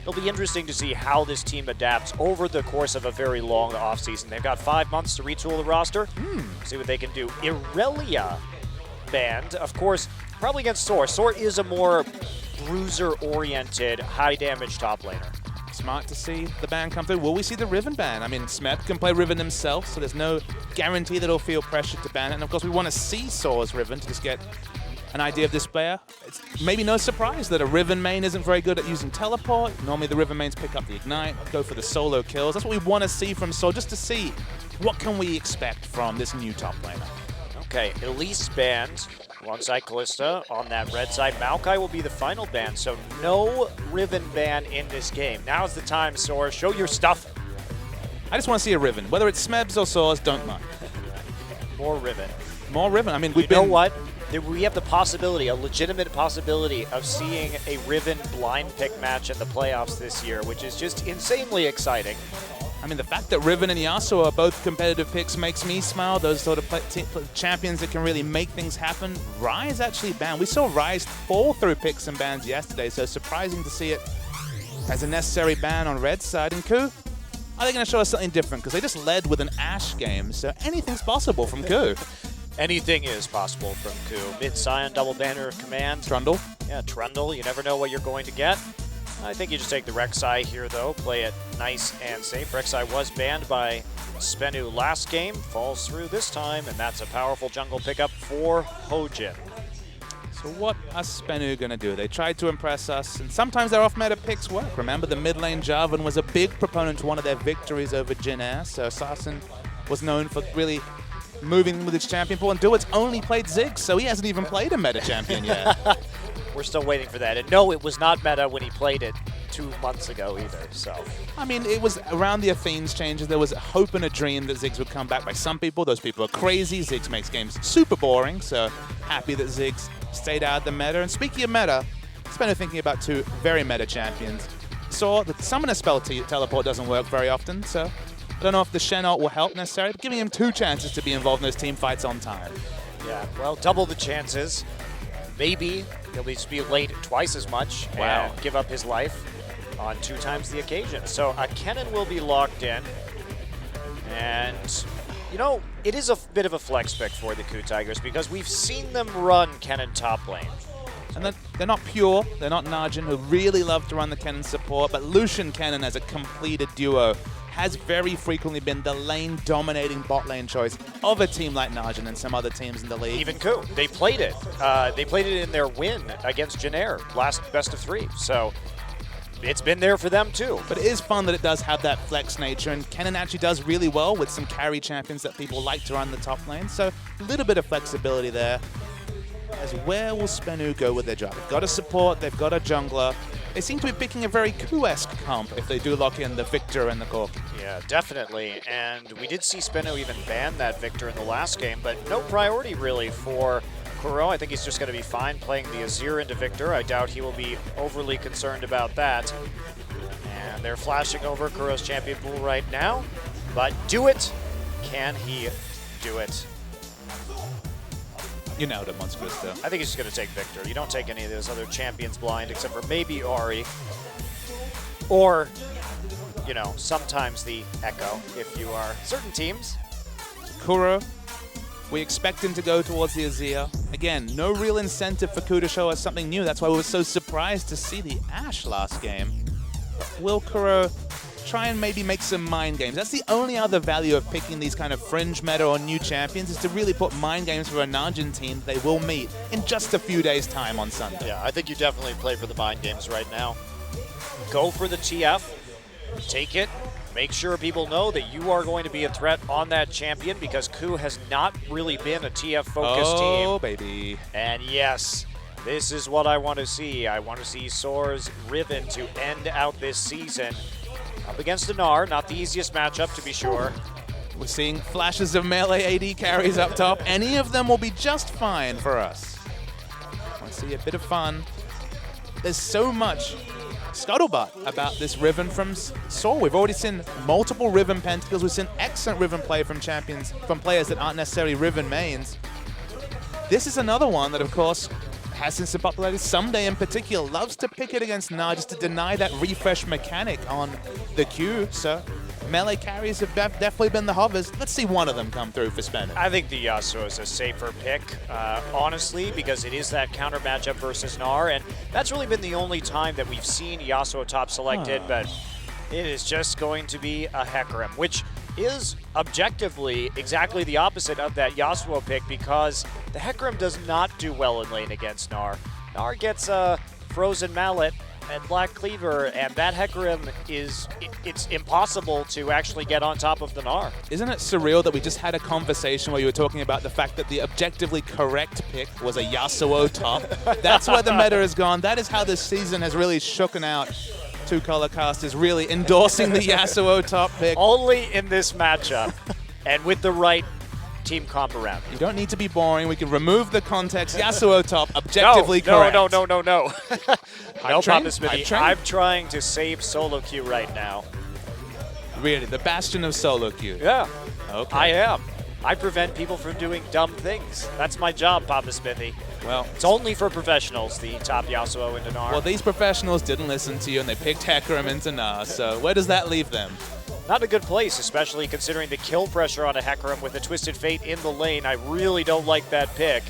it'll be interesting to see how this team adapts over the course of a very long offseason. They've got 5 months to retool the roster, see what they can do. Irelia banned, of course, probably against Soar. Soar is a more bruiser-oriented, high-damage top laner. Smart to see the ban come through. Will we see the Riven ban? I mean, Smeb can play Riven himself, so there's no guarantee that he'll feel pressured to ban it. And of course, we want to see Soar's Riven to just get an idea of this player. It's maybe no surprise that a Riven main isn't very good at using teleport. Normally, the Riven mains pick up the Ignite, go for the solo kills. That's what we want to see from Soar, just to see what can we expect from this new top laner. Okay, Elise banned alongside Kalista on that red side. Maokai will be the final ban, so no Riven ban in this game. Now's the time, Soar. Show your stuff. I just want to see a Riven. Whether it's Smeb's or Soar's, don't mind. More Riven. More Riven. I mean, You know what? We have the possibility, a legitimate possibility, of seeing a Riven blind pick match at the playoffs this year, which is just insanely exciting. I mean, the fact that Riven and Yasuo are both competitive picks makes me smile. Those sort of champions that can really make things happen. Ryze actually banned. We saw Ryze fall through picks and bans yesterday, so surprising to see it as a necessary ban on red side. And KOO, are they going to show us something different? Because they just led with an Ashe game, so anything's possible from KOO. Anything is possible from KOO. Mid-Sion, double banner command. Trundle. Yeah, Trundle. You never know what you're going to get. I think you just take the Rek'Sai here, though. Play it nice and safe. Rek'Sai was banned by Spenu last game. Falls through this time, and that's a powerful jungle pickup for Hojin. So what are Spenu going to do? They tried to impress us, and sometimes their off-meta picks work. Remember, the mid lane Jarvan was a big proponent to one of their victories over Jhin Air, so Sarsen was known for really moving with his champion pool, and Duet's only played Ziggs, so he hasn't even played a meta champion yet. We're still waiting for that. And no, it was not meta when he played it 2 months ago either, so. I mean, it was around the Athenes changes. There was a hope and a dream that Ziggs would come back by some people. Those people are crazy. Ziggs makes games super boring, so happy that Ziggs stayed out of the meta. And speaking of meta, Spenu thinking about 2 very meta champions. Saw the summoner spell teleport doesn't work very often, so I don't know if the Shen ult will help necessarily, but giving him 2 chances to be involved in those team fights on time. Yeah, well, double the chances. Maybe he'll just be late twice as much and give up his life on 2 times the occasion. So Kennen will be locked in. And, you know, it is a bit of a flex pick for the KOO Tigers because we've seen them run Kennen top lane. And they're not pure, they're not Najin, who really love to run the Kennen support, but Lucian Kennen as a completed duo has very frequently been the lane-dominating bot lane choice of a team like Najin and some other teams in the league. Even KOO, they played it. They played it in their win against Jhin Air, last best of 3. So it's been there for them too. But it is fun that it does have that flex nature, and Kennen actually does really well with some carry champions that people like to run the top lane. So a little bit of flexibility there. As where will Spenu go with their job? They've got a support, they've got a jungler. They seem to be picking a very KOO-esque comp if they do lock in the Victor and the Cork. Yeah, definitely. And we did see Spenu even ban that Victor in the last game, but no priority really for KOO. I think he's just going to be fine playing the Azir into Victor. I doubt he will be overly concerned about that. And they're flashing over KOO's champion pool right now. But do it. Can he do it? You nailed it, Montecristo. I think he's just going to take Victor. You don't take any of those other champions blind, except for maybe Ahri. Or, you know, sometimes the Echo, if you are certain teams. KOO, we expect him to go towards the Azir. Again, no real incentive for KOO to show us something new. That's why we were so surprised to see the Ashe last game. But will KOO try and maybe make some mind games? That's the only other value of picking these kind of fringe meta or new champions, is to really put mind games for a Najin team they will meet in just a few days' time on Sunday. Yeah, I think you definitely play for the mind games right now. Go for the TF, take it, make sure people know that you are going to be a threat on that champion, because KOO has not really been a TF-focused team. Oh, baby. And yes, this is what I want to see. I want to see Soar's Riven to end out this season. Up against a Gnar, not the easiest matchup to be sure. We're seeing flashes of melee AD carries up top. Any of them will be just fine for us. Want to see a bit of fun. There's so much scuttlebutt about this Riven from Soar. We've already seen multiple Riven pentakills. We've seen excellent Riven play from champions, from players that aren't necessarily Riven mains. This is another one that, of course, has some popularity. Someday in particular loves to pick it against Na just to deny that refresh mechanic on the Q. So melee carries have definitely been the hovers. Let's see one of them come through for Spender. I think the Yasuo is a safer pick, honestly, because it is that counter matchup versus Gnar, and that's really been the only time that we've seen Yasuo top selected, but it is just going to be a Hecarim, which is objectively exactly the opposite of that Yasuo pick, because the Hecarim does not do well in lane against Gnar. Gnar gets a Frozen Mallet and Black Cleaver, and that Hecarim it's impossible to actually get on top of the Gnar. Isn't it surreal that we just had a conversation where you were talking about the fact that the objectively correct pick was a Yasuo top? That's where the meta has gone. That is how this season has really shooken out. Two Color Casters really endorsing the Yasuo top pick. Only in this matchup, and with the right team comp around. You don't need to be boring. We can remove the context. Yasuo top, objectively correct. No. No, trained. Papa Smithy. I'm trying to save solo queue right now. Really? The bastion of solo queue? Yeah. Okay. I am. I prevent people from doing dumb things. That's my job, Papa Smithy. Well, it's only for professionals, the top Yasuo into Gnar. Well, these professionals didn't listen to you, and they picked Hecarim into Gnar, so where does that leave them? Not a good place, especially considering the kill pressure on a Hecarim with a Twisted Fate in the lane. I really don't like that pick.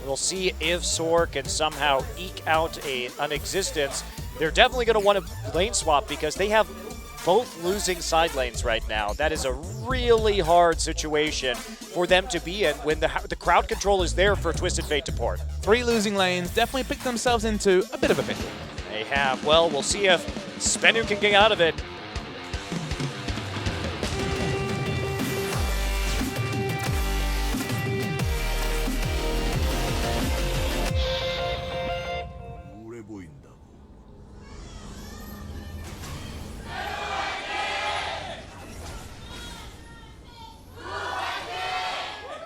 We'll see if Soar can somehow eke out an existence. They're definitely going to want to lane swap because they have both losing side lanes right now. That is a really hard situation for them to be in when the crowd control is there for Twisted Fate to port. 3 losing lanes definitely picked themselves into a bit of a pickle. They have. Well, we'll see if Spenu can get out of it.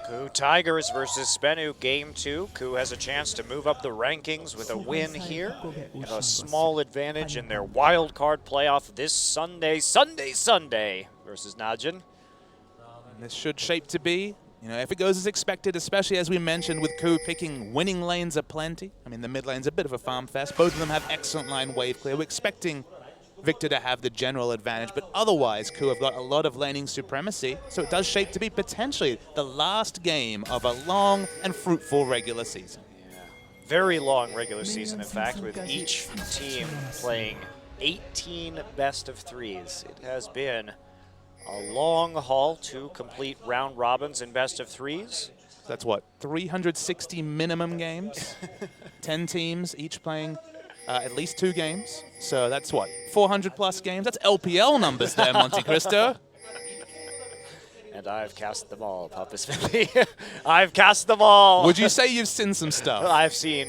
KOO Tigers versus Spenu, Game 2. KOO has a chance to move up the rankings with a win here and a small advantage in their wild card playoff this Sunday versus Najin. This should shape to be, if it goes as expected, especially as we mentioned with KOO picking winning lanes aplenty. I mean, the mid lane's a bit of a farm fest. Both of them have excellent line wave clear. We're expecting Victor to have the general advantage, but otherwise KOO have got a lot of laning supremacy, so it does shape to be potentially the last game of a long and fruitful regular season. Yeah. Very long regular season, in fact, with each team playing 18 best of 3s. It has been a long haul to complete round robins in best of 3s. That's what, 360 minimum games? 10 teams, each playing at least 2 games. So that's what, 400 plus games? That's LPL numbers there, Monte Cristo. And I've cast them all, Papa Smithy. I've cast them all. Would you say you've seen some stuff? I've seen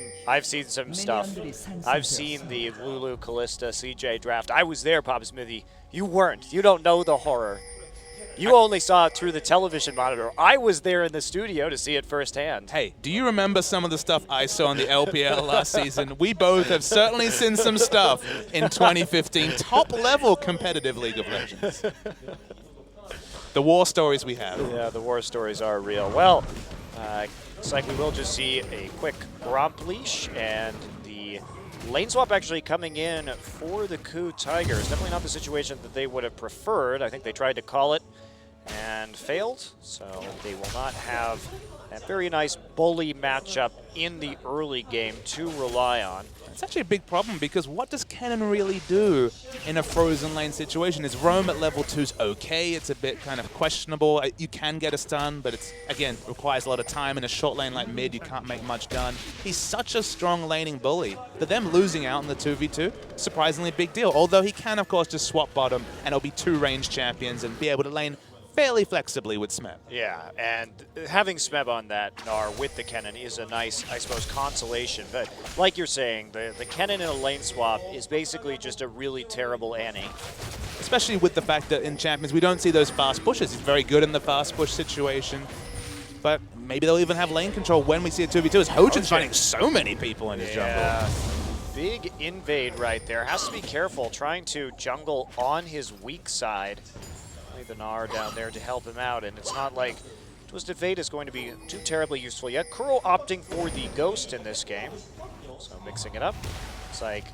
some stuff. I've seen the Lulu Callista CJ draft. I was there, Papa Smithy. You weren't. You don't know the horror. You only saw it through the television monitor. I was there in the studio to see it firsthand. Hey, do you remember some of the stuff I saw in the LPL last season? We both have certainly seen some stuff in 2015. Top-level competitive League of Legends. The war stories we have. Yeah, the war stories are real. Well, looks like we will just see a quick Gromp leash, and the lane swap actually coming in for the KOO Tigers. Definitely not the situation that they would have preferred. I think they tried to call it and failed, so they will not have that very nice bully matchup in the early game to rely on. It's actually a big problem because what does Cannon really do in a frozen lane situation? His roam at level 2 is okay. It's a bit kind of questionable. You can get a stun, but it's, again, requires a lot of time. In a short lane like mid, you can't make much done. He's such a strong laning bully that them losing out in the 2v2, surprisingly big deal. Although he can, of course, just swap bottom and it'll be 2 ranged champions and be able to lane fairly flexibly with Smeb. Yeah, and having Smeb on that Gnar with the Kennen is a nice, I suppose, consolation. But like you're saying, the Kennen in a lane swap is basically just a really terrible Annie. Especially with the fact that in Champions we don't see those fast pushes. He's very good in the fast push situation. But maybe they'll even have lane control when we see a 2v2 as Hojin's finding so many people in his jungle. Big invade right there. Has to be careful trying to jungle on his weak side. The Gnar down there to help him out, and it's not like Twisted Fate is going to be too terribly useful yet. Kuro opting for the Ghost in this game. So mixing it up. Looks like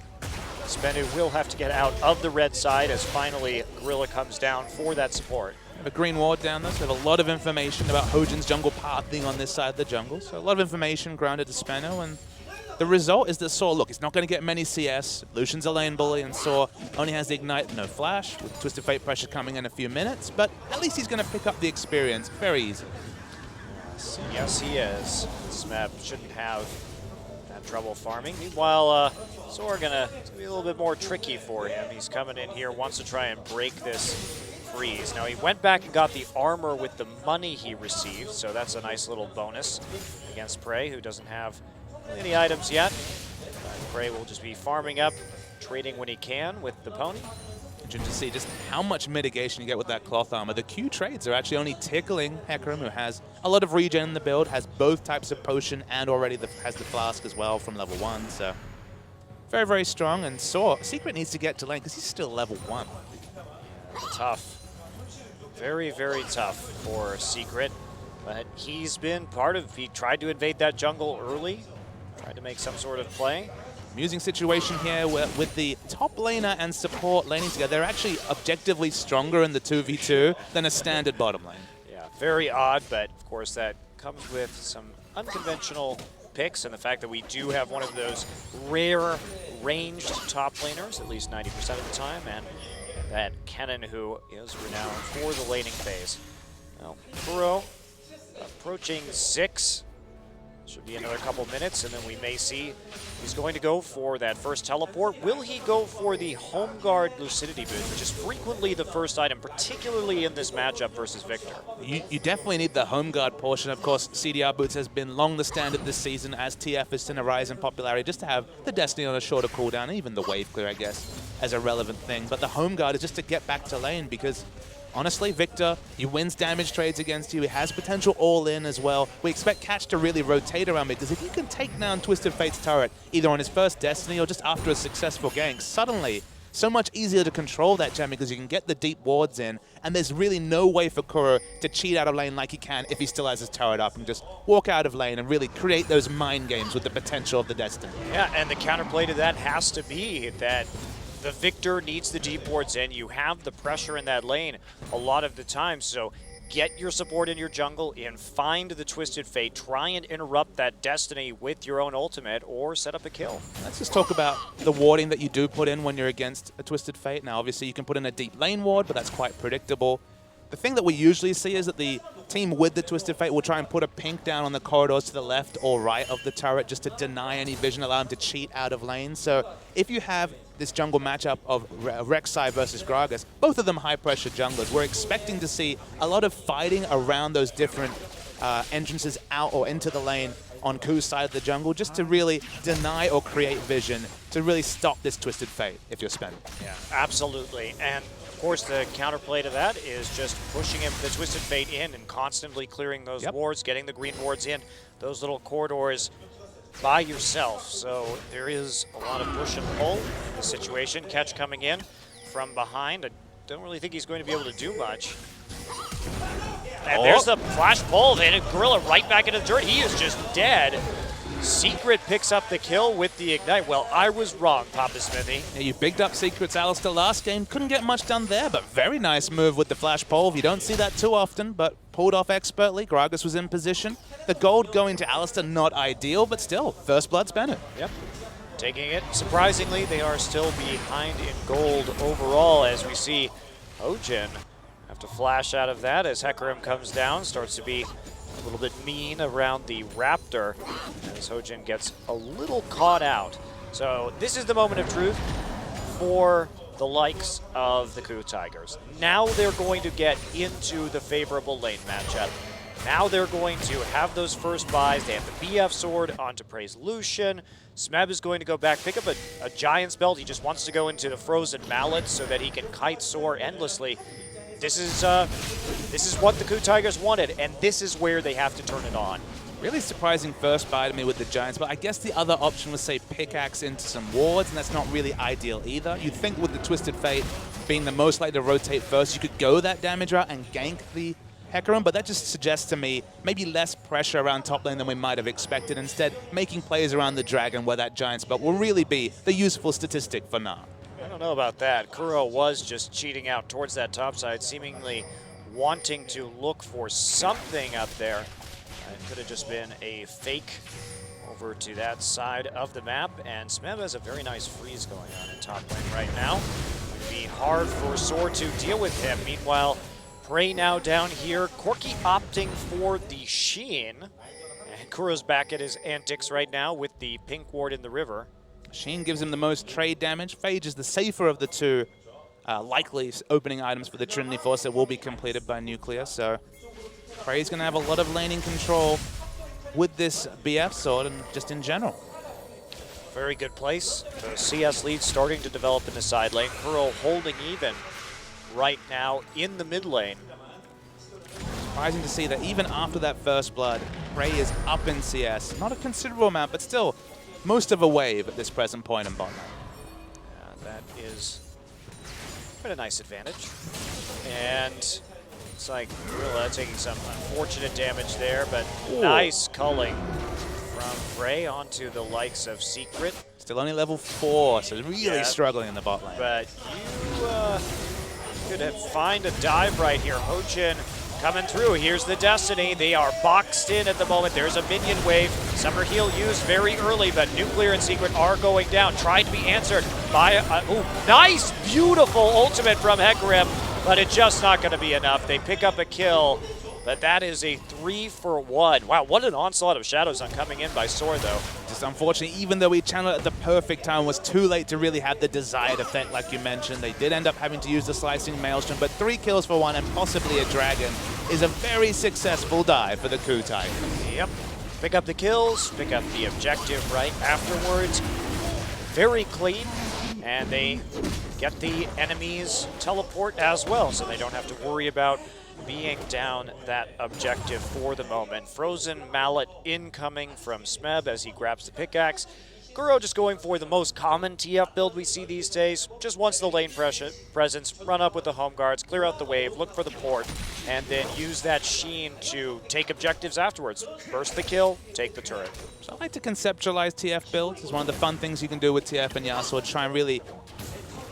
Spenu will have to get out of the red side as finally Gorilla comes down for that support. A green ward down there, so we have a lot of information about Hojin's jungle pathing on this side of the jungle. So a lot of information grounded to Spenu, and the result is that Saw, look, he's not going to get many CS. Lucian's a lane bully, and Saw only has the Ignite, no flash, with Twisted Fate pressure coming in a few minutes, but at least he's going to pick up the experience very easy. Yes, he is. This map shouldn't have that trouble farming. Meanwhile, Saw gonna be a little bit more tricky for him. He's coming in here, wants to try and break this freeze. Now, he went back and got the armor with the money he received, so that's a nice little bonus against Prey, who doesn't have any items yet. Prey will just be farming up, trading when he can with the pony. Interesting to see just how much mitigation you get with that cloth armor. The Q trades are actually only tickling Hecarim, who has a lot of regen in the build, has both types of potion, and already has the flask as well from level 1. So very, very strong. And Saw, Secret needs to get to lane because he's still level 1. Tough. Very, very tough for Secret. But he's been part of, he tried to invade that jungle early, tried to make some sort of play. Amusing situation here where, with the top laner and support laning together. They're actually objectively stronger in the 2v2 than a standard bottom lane. Yeah, very odd, but of course that comes with some unconventional picks and the fact that we do have one of those rare ranged top laners, at least 90% of the time, and that Kennen, who is renowned for the laning phase. Well, KOO approaching 6. Should be another couple minutes, and then we may see he's going to go for that first teleport. Will he go for the Home Guard Lucidity boost, which is frequently the first item, particularly in this matchup versus Victor? You definitely need the Home Guard portion. Of course, CDR boots has been long the standard this season as TF has seen a rise in popularity, just to have the Destiny on a shorter cooldown, even the Wave Clear, I guess, as a relevant thing. But the Home Guard is just to get back to lane because honestly, Victor, he wins damage trades against you. He has potential all-in as well. We expect Catch to really rotate around because if you can take down Twisted Fate's turret, either on his first Destiny or just after a successful gank, suddenly, so much easier to control that gem because you can get the deep wards in, and there's really no way for KOO to cheat out of lane like he can if he still has his turret up and just walk out of lane and really create those mind games with the potential of the Destiny. Yeah, and the counterplay to that has to be that the Victor needs the deep wards in. You have the pressure in that lane a lot of the time, so get your support in your jungle and find the Twisted Fate. Try and interrupt that Destiny with your own ultimate or set up a kill. Let's just talk about the warding that you do put in when you're against a Twisted Fate. Now, obviously, you can put in a deep lane ward, but that's quite predictable. The thing that we usually see is that the team with the Twisted Fate will try and put a pink down on the corridors to the left or right of the turret just to deny any vision, allow him to cheat out of lane. So if you have this jungle matchup of Rek'Sai versus Gragas, both of them high-pressure junglers, we're expecting to see a lot of fighting around those different entrances out or into the lane on KOO's side of the jungle just to really deny or create vision to really stop this Twisted Fate if you're spending. Yeah, absolutely. And of course, the counterplay to that is just pushing him, the Twisted Fate in and constantly clearing those wards, getting the green wards in, those little corridors by yourself. So there is a lot of push and pull in the situation. Catch coming in from behind. I don't really think he's going to be able to do much. And there's the flash pull, and Gorilla right back into the dirt. He is just dead. Secret picks up the kill with the Ignite. Well, I was wrong, Papa Smithy. Yeah, you bigged up Secret's Alistair last game. Couldn't get much done there, but very nice move with the flash pole. You don't see that too often, but pulled off expertly. Gragas was in position. The gold going to Alistair, not ideal, but still, first blood's Bennett. Yep. Taking it. Surprisingly, they are still behind in gold overall as we see Hojin have to flash out of that as Hecarim comes down, starts to be a little bit mean around the Raptor as Hojin gets a little caught out. So this is the moment of truth for the likes of the KOO Tigers. Now they're going to get into the favorable lane matchup. Now they're going to have those first buys. They have the BF sword onto Praise Lucian. Smeb is going to go back, pick up a Giant's Belt. He just wants to go into the Frozen Mallet so that he can kite soar endlessly. This is what the KOO Tigers wanted, and this is where they have to turn it on. Really surprising first buy to me with the Giants, but I guess the other option was, say, pickaxe into some wards, and that's not really ideal either. You'd think with the Twisted Fate being the most likely to rotate first, you could go that damage route and gank the Hecarim, but that just suggests to me maybe less pressure around top lane than we might have expected. Instead, making plays around the dragon where that giant spot will really be the useful statistic for now. I don't know about that. KOO was just cheating out towards that top side, seemingly wanting to look for something up there. It could have just been a fake over to that side of the map, and Smeb has a very nice freeze going on in top lane right now. It would be hard for Sword to deal with him. Meanwhile, Prey now down here. Corki opting for the Sheen. And Kuro's back at his antics right now with the pink ward in the river. Sheen gives him the most trade damage. Phage is the safer of the two likely opening items for the Trinity Force that will be completed by Nuclear. So Prey's going to have a lot of laning control with this BF sword and just in general. Very good place. The CS lead starting to develop in the side lane. Kuro holding even right now in the mid lane. Surprising to see that even after that first blood, Prey is up in CS. Not a considerable amount, but still most of a wave at this present point in bot lane. That is quite a nice advantage. And it's like Gorilla taking some unfortunate damage there, but nice culling from Prey onto the likes of Secret. Still only level 4, so really struggling in the bot lane. But you could find a dive right here. Hojin coming through. Here's the Destiny. They are boxed in at the moment. There's a minion wave. Summer Heal used very early, but Nuclear and Secret are going down. Trying to be answered by a nice, beautiful ultimate from Hecarim, but it's just not going to be enough. They pick up a kill, but that is a 3-for-1. Wow, what an onslaught of Shadows on coming in by Sword, though. Just unfortunately, even though we channeled at the perfect time, was too late to really have the desired effect like you mentioned. They did end up having to use the Slicing Maelstrom, but 3 kills for 1 and possibly a dragon is a very successful dive for the KOO Titan. Yep. Pick up the kills, pick up the objective right afterwards. Very clean, and they get the enemy's teleport as well, so they don't have to worry about being down that objective for the moment. Frozen Mallet incoming from Smeb as he grabs the pickaxe. Kuro just going for the most common TF build we see these days. Just wants the lane presence, run up with the home guards, clear out the wave, look for the port, and then use that Sheen to take objectives afterwards. Burst the kill, take the turret. So I like to conceptualize TF builds. It's one of the fun things you can do with TF and Yasuo, try and really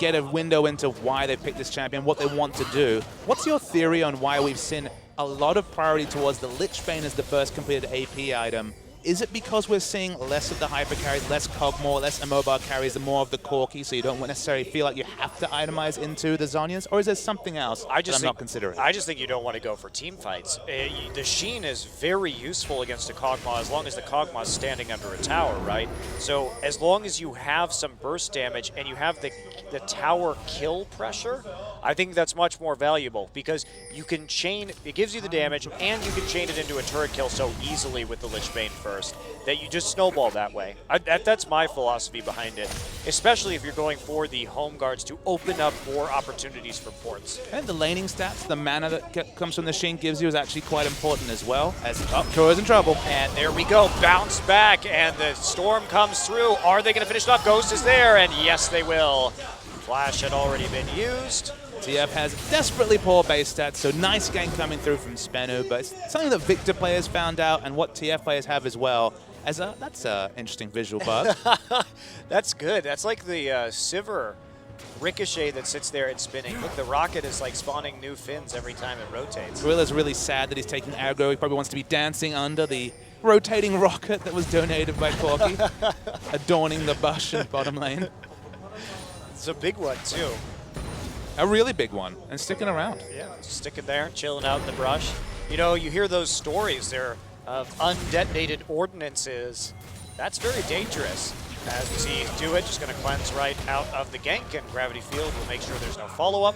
get a window into why they picked this champion, what they want to do. What's your theory on why we've seen a lot of priority towards the Lich Bane as the first completed AP item? Is it because we're seeing less of the hyper carries, less Cogmore, less immobile carries, and more of the Corki, so you don't necessarily feel like you have to itemize into the Zhonya's? Or is there something else that I'm not considering? I just think you don't want to go for team fights. The Sheen is very useful against a Cogmaw as long as the Cogmaw is standing under a tower, right? So as long as you have some burst damage and you have the tower kill pressure, I think that's much more valuable because you can chain, it gives you the damage and you can chain it into a turret kill so easily with the Lich Bane first that you just snowball that way. That's my philosophy behind it, especially if you're going for the home guards to open up more opportunities for ports. And the laning stats, the mana that comes from the Sheen gives you is actually quite important as well. As Kuro's in trouble. And there we go, bounce back, and the storm comes through. Are they going to finish it off? Ghost is there, and yes, they will. Flash had already been used. TF has desperately poor base stats, so nice gank coming through from Spenu, but it's something that Victor players found out and what TF players have as well. That's an interesting visual bug. That's good. That's like the Sivir ricochet that sits there and spinning. Look, the rocket is like spawning new fins every time it rotates. Gorilla's really sad that he's taking aggro. He probably wants to be dancing under the rotating rocket that was donated by Corki, adorning the bush in bottom lane. It's a big one, too. A really big one, and sticking around. Yeah, sticking there, chilling out in the brush. You know, you hear those stories there of undetonated ordnances. That's very dangerous. As we see do it, just going to cleanse right out of the gank, and Gravity Field will make sure there's no follow-up.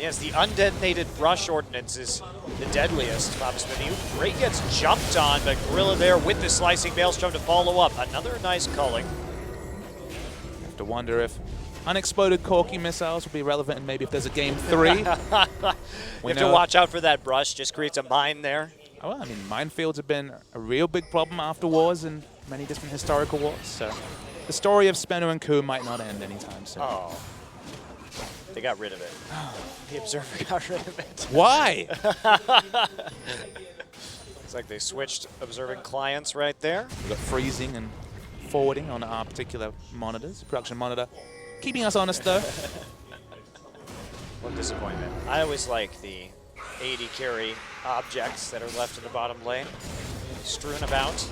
Yes, the undetonated brush ordnance is the deadliest. Papa Spinu. Ray gets jumped on, but Gorilla there with the Slicing Maelstrom to follow up. Another nice culling. You have to wonder if unexploded Corki missiles will be relevant, and maybe if there's a game 3. You have to watch out for that brush. Just creates a mine there. Oh, well, I mean, minefields have been a real big problem after wars in many different historical wars. So the story of Spenu and KOO might not end anytime soon. Oh. They got rid of it. The Observer got rid of it. Why? Looks like they switched observing clients right there. We've got freezing and forwarding on our particular monitors, production monitor. Keeping us honest, though. What disappointment. I always like the 80 carry objects that are left in the bottom lane, strewn about.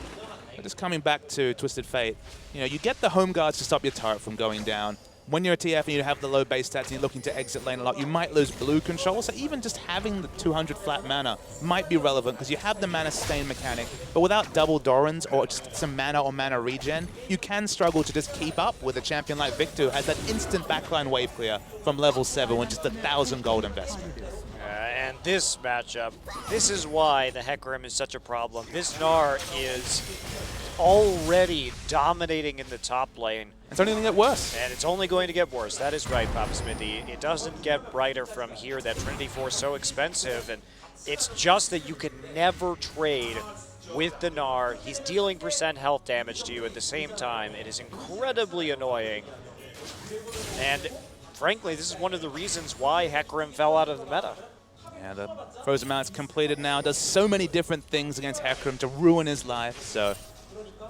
But just coming back to Twisted Fate, you know, you get the home guards to stop your turret from going down. When you're a TF and you have the low base stats and you're looking to exit lane a lot, you might lose blue control. So even just having the 200 flat mana might be relevant because you have the mana sustain mechanic. But without double Dorans or just some mana or mana regen, you can struggle to just keep up with a champion like Victor who has that instant backline wave clear from level 7 with just 1,000 gold investment. And this matchup, this is why the Hecarim is such a problem. This Gnar is already dominating in the top lane. It's only going to get worse. And it's only going to get worse. That is right, Papa Smithy. It doesn't get brighter from here. That Trinity Force is so expensive. And it's just that you can never trade with the Gnar. He's dealing % health damage to you at the same time. It is incredibly annoying. And frankly, this is one of the reasons why Hecarim fell out of the meta. Yeah, the Frozen Mount's completed now. Does so many different things against Hecarim to ruin his life. So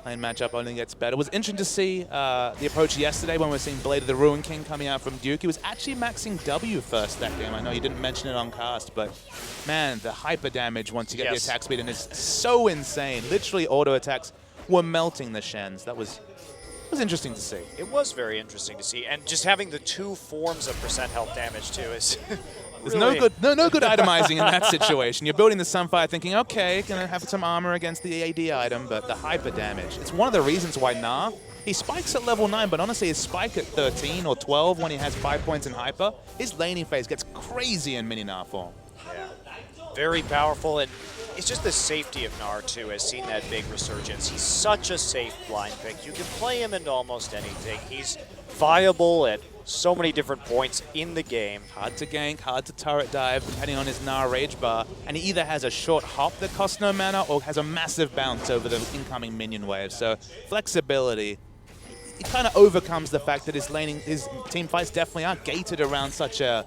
lane matchup only gets better. It was interesting to see the approach yesterday when we were seeing Blade of the Ruin King coming out from Duke. He was actually maxing W first that game. I know you didn't mention it on cast, but man, the hyper damage once you get the attack speed in is so insane. Literally auto attacks were melting the Shens. That was interesting to see. It was very interesting to see, and just having the two forms of % health damage too is There's really no good itemizing in that situation. You're building the Sunfire thinking, okay, gonna have some armor against the AD item, but the hyper damage. It's one of the reasons why Gnar, he spikes at level 9, but honestly his spike at 13 or 12 when he has 5 points in hyper, his laning phase gets crazy in mini Gnar form. Yeah, very powerful, and it's just the safety of Gnar too has seen that big resurgence. He's such a safe blind pick. You can play him into almost anything. He's viable at so many different points in the game. Hard to gank, hard to turret dive, depending on his Gnar rage bar. And he either has a short hop that costs no mana or has a massive bounce over the incoming minion wave. So flexibility, it kind of overcomes the fact that his team fights definitely are gated around such a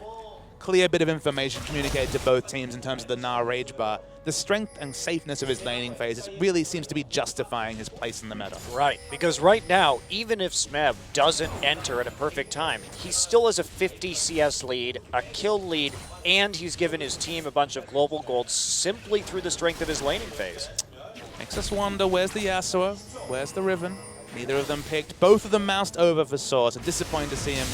clear bit of information communicated to both teams in terms of the Gnar rage bar. The strength and safeness of his laning phase really seems to be justifying his place in the meta. Right, because right now, even if Smeb doesn't enter at a perfect time, he still has a 50 CS lead, a kill lead, and he's given his team a bunch of global gold simply through the strength of his laning phase. Makes us wonder, where's the Yasuo? Where's the Riven? Neither of them picked. Both of them moused over for Source. I'm disappointed to see him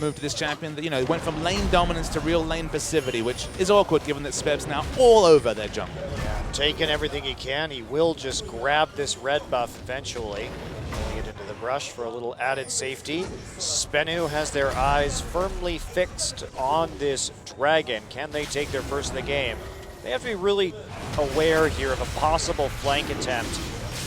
move to this champion that, you know, went from lane dominance to real lane passivity, which is awkward given that Speb's now all over their jungle. Yeah, taking everything he can. He will just grab this red buff eventually. Get into the brush for a little added safety. Spenu has their eyes firmly fixed on this dragon. Can they take their first in the game? They have to be really aware here of a possible flank attempt.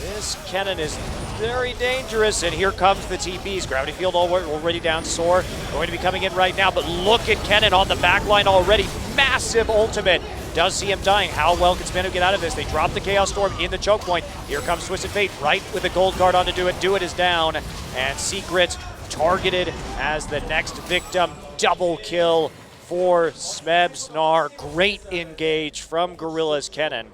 This Kennen is very dangerous, and here comes the TPs. Gravity Field already down Soar, going to be coming in right now, but look at Kennen on the back line already. Massive ultimate. Does see him dying. How well can Spano get out of this? They drop the Chaos Storm in the choke point. Here comes Twisted Fate right with the gold guard on to do it. Do it is down, and Secret targeted as the next victim. Double kill for Smeb's Gnar. Great engage from Gorilla's Kennen.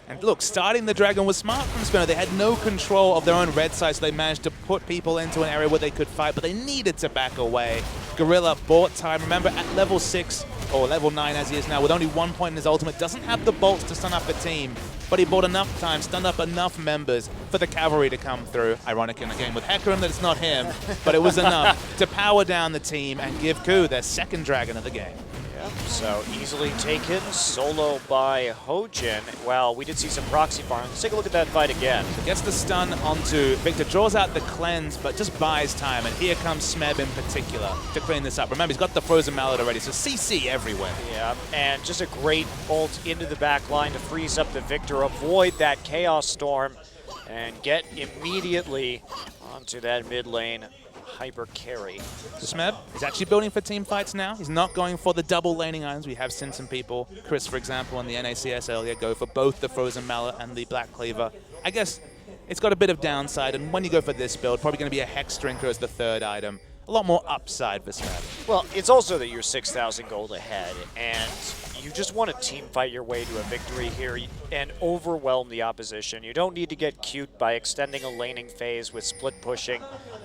And look, starting the Dragon was smart from Spinner. They had no control of their own red side, so they managed to put people into an area where they could fight, but they needed to back away. Gorilla bought time. Remember, at level 6, or level 9 as he is now, with only 1 point in his ultimate, doesn't have the bolts to stun up a team, but he bought enough time, stunned up enough members for the cavalry to come through. Ironic in a game with Hecarim that it's not him, but it was enough to power down the team and give KOO their second dragon of the game. So easily taken solo by Hojin. Well, we did see some proxy farms. Let's take a look at that fight again. Gets the stun onto Victor, draws out the cleanse, but just buys time. And here comes Smeb in particular to clean this up. Remember, he's got the Frozen Mallet already, so CC everywhere. Yeah, and just a great ult into the back line to freeze up the Victor, avoid that Chaos Storm, and get immediately onto that mid lane. Hyper carry. So Smeb is actually building for team fights now. He's not going for the double laning items. We have seen some people, Chris for example on the NACS earlier, go for both the Frozen Mallet and the Black Cleaver. I guess it's got a bit of downside, and when you go for this build, probably going to be a Hex Drinker as the third item. a lot more upside for Smeb. Well, it's also that you're 6,000 gold ahead, and you just want to team fight your way to a victory here and overwhelm the opposition. You don't need to get cute by extending a laning phase with split pushing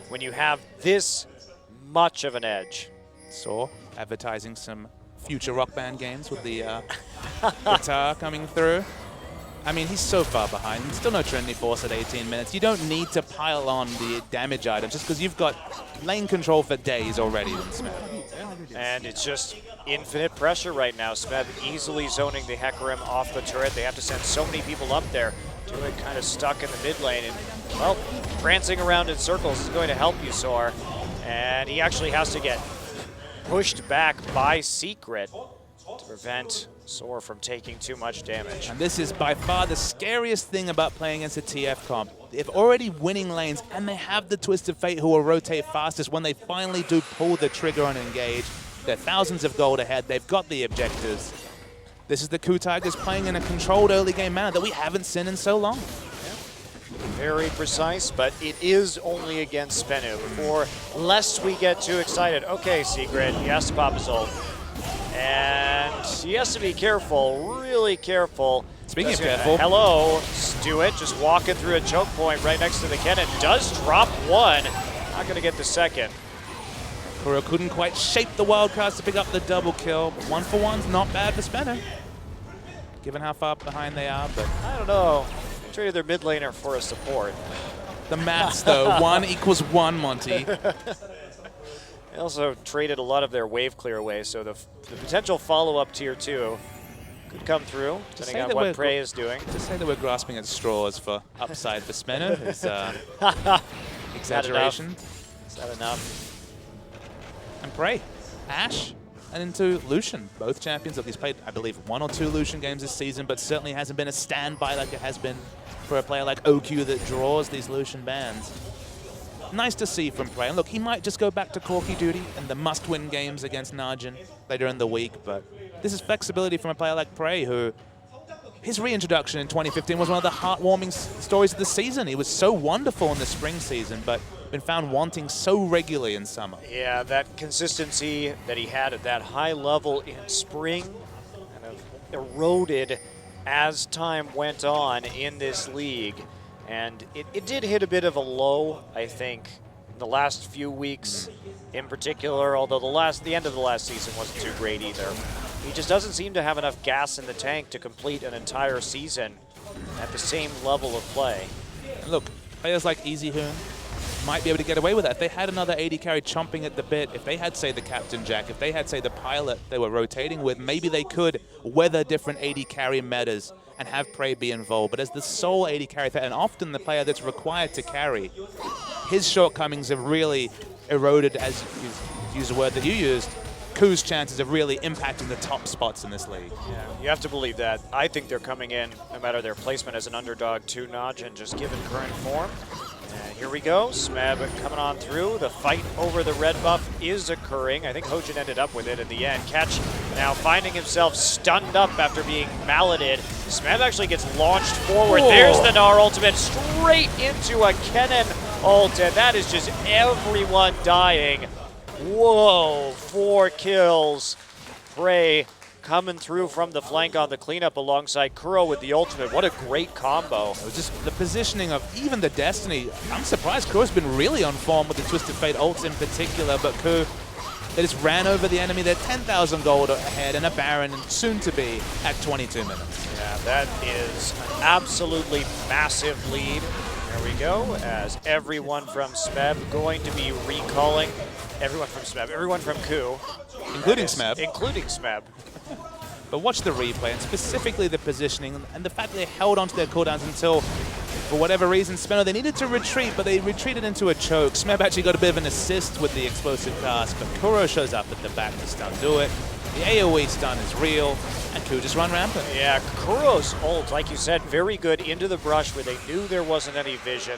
when you have this much of an edge. So, advertising some future Rock Band games with the guitar coming through. I mean, he's so far behind. Still no Trinity Force at 18 minutes. You don't need to pile on the damage items just because you've got lane control for days already with Smeb. And it's just infinite pressure right now. Smeb easily zoning the Hecarim off the turret. They have to send so many people up there. Druid kind of stuck in the mid lane. And, well, prancing around in circles is going to help you, Soar. And he actually has to get pushed back by Secret to prevent Soar from taking too much damage. And this is by far the scariest thing about playing against a TF comp. They're already winning lanes, and they have the Twisted Fate who will rotate fastest when they finally do pull the trigger and engage. They're thousands of gold ahead. They've got the objectives. This is the KOO Tigers playing in a controlled early game manner that we haven't seen in so long. Very precise, but it is only against Spenu. Before, lest we get too excited. Okay, Secret, he has to pop his ult. And he has to be careful, really careful. Speaking of careful. Hello, Stewart, just walking through a choke point right next to the cannon. Does drop one. Not going to get the second. KOO couldn't quite shape the wildcards to pick up the double kill. But 1-for-1's not bad for Spenu, given how far behind they are. But I don't know. They traded their mid laner for a support. The maths, though, 1 equals 1, Monty. They also traded a lot of their wave clear away, so the potential follow-up tier 2 could come through, depending on what Prey is doing. To say that we're grasping at straws for upside for Spenu is exaggeration. Is that enough? And Prey, Ashe, and into Lucian. Both champions. Look, he's played, I believe, 1 or 2 Lucian games this season, but certainly hasn't been a standby like it has been for a player like OQ that draws these Lucian bans. Nice to see from Prey. And look, he might just go back to Corky duty and the must-win games against Najin later in the week, but this is flexibility from a player like Prey, who his reintroduction in 2015 was one of the heartwarming stories of the season. He was so wonderful in the spring season, but been found wanting so regularly in summer. Yeah, that consistency that he had at that high level in spring kind of eroded as time went on in this league. And it did hit a bit of a low, I think, in the last few weeks in particular, although the end of the last season wasn't too great either. He just doesn't seem to have enough gas in the tank to complete an entire season at the same level of play. And look, players like EasyHoon might be able to get away with that. If they had another AD carry chomping at the bit, if they had, say, the Captain Jack, if they had, say, the pilot they were rotating with, maybe they could weather different AD carry metas and have Prey be involved. But as the sole AD carry threat, and often the player that's required to carry, his shortcomings have really eroded, as you use the word that you used, KOO's chances of really impacting the top spots in this league. Yeah, you have to believe that. I think they're coming in, no matter their placement as an underdog, to Najin, just given current form. And here we go, Smeb coming on through. The fight over the red buff is occurring. I think Hojin ended up with it in the end. Catch now finding himself stunned up after being malleted. Smeb actually gets launched forward. Whoa. There's the Gnar ultimate straight into a Kennen ult, and that is just everyone dying. Whoa, 4 kills. Prey coming through from the flank on the cleanup alongside KOO with the ultimate. What a great combo. Just the positioning of even the Destiny. I'm surprised KOO's been really on form with the Twisted Fate ults in particular, but KOO, they just ran over the enemy. They're 10,000 gold ahead and a Baron, and soon to be at 22 minutes. Yeah, that is an absolutely massive lead. There we go, as everyone from Smeb going to be recalling. Everyone from Smeb, everyone from KOO. Including Smeb. Including Smeb. But watch the replay, and specifically the positioning, and the fact that they held onto their cooldowns until, for whatever reason, Smeb, they needed to retreat, but they retreated into a choke. Smeb actually got a bit of an assist with the explosive cast, but KOO shows up at the back to stun do it. The AoE stun is real, and KOO just run rampant. Yeah, KOO's ult, like you said, very good into the brush where they knew there wasn't any vision.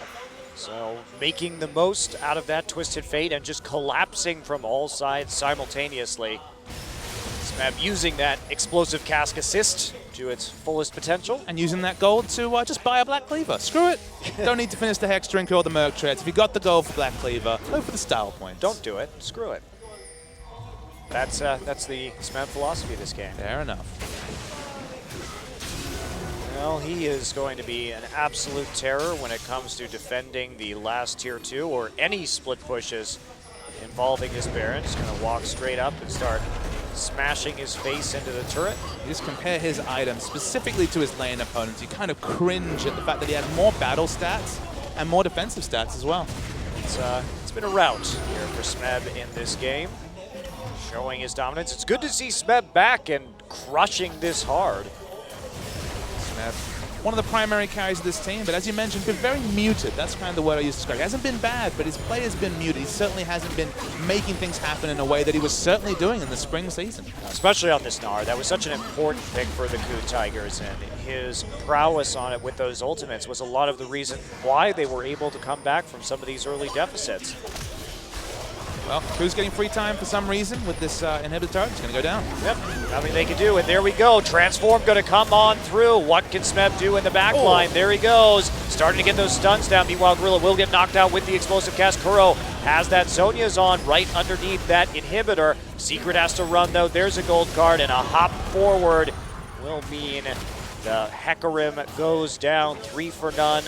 So making the most out of that Twisted Fate and just collapsing from all sides simultaneously. Smeb using that explosive cask assist to its fullest potential. And using that gold to just buy a Black Cleaver. Screw it. Don't need to finish the Hex Drink or the Merc Treads. If you got the gold for Black Cleaver, go for the style points. Don't do it. Screw it. That's the Smeb philosophy of this game. Fair enough. Well, he is going to be an absolute terror when it comes to defending the last tier 2 or any split pushes involving his Baron. Just going to walk straight up and start smashing his face into the turret. You just compare his items specifically to his lane opponents. You kind of cringe at the fact that he had more battle stats and more defensive stats as well. It's been a rout here for Smeb in this game, showing his dominance. It's good to see Smeb back and crushing this hard. Smeb, one of the primary carries of this team, but as you mentioned, been very muted. That's kind of the word I used to describe. He hasn't been bad, but his play has been muted. He certainly hasn't been making things happen in a way that he was certainly doing in the spring season. Especially on this Gnar. That was such an important pick for the KOO Tigers, and his prowess on it with those ultimates was a lot of the reason why they were able to come back from some of these early deficits. Well, KOO's getting free time for some reason with this inhibitor turret. It's going to go down. Yep, nothing they can do, and there we go. Transform going to come on through. What can Smeb do in the back line? There he goes, starting to get those stuns down. Meanwhile, Gorilla will get knocked out with the explosive cast. KOO has that Zhonya's on right underneath that inhibitor. Secret has to run, though. There's a gold card, and a hop forward will mean the Hecarim goes down 3 for none.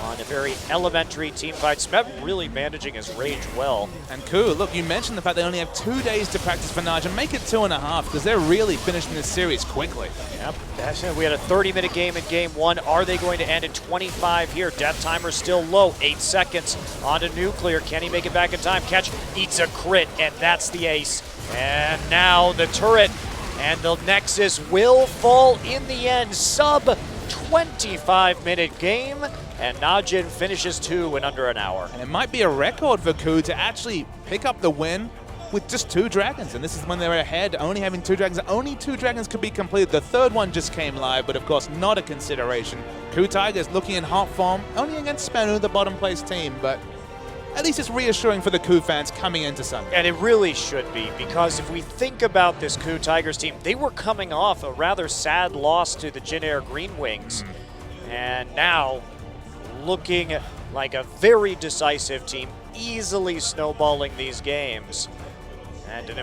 On a very elementary team fight. Smeb really managing his rage well. And KOO, look, you mentioned the fact they only have 2 days to practice for Naj, and make it 2.5, because they're really finishing this series quickly. Yep, we had a 30-minute game in game 1. Are they going to end in 25 here? Death timer still low, 8 seconds onto Nuclear. Can he make it back in time? Catch eats a crit, and that's the ace. And now the turret and the Nexus will fall in the end. Sub 25-minute game. And Najin finishes 2 in under an hour. And it might be a record for KOO to actually pick up the win with just 2 dragons. And this is when they were ahead, only having 2 dragons. Only 2 dragons could be completed. The third one just came live, but of course not a consideration. KOO Tigers looking in hot form, only against Spenu, the bottom place team, but at least it's reassuring for the KOO fans coming into Sunday. And it really should be, because if we think about this KOO Tigers team, they were coming off a rather sad loss to the Jin Air Green Wings. And now, looking like a very decisive team, easily snowballing these games. And an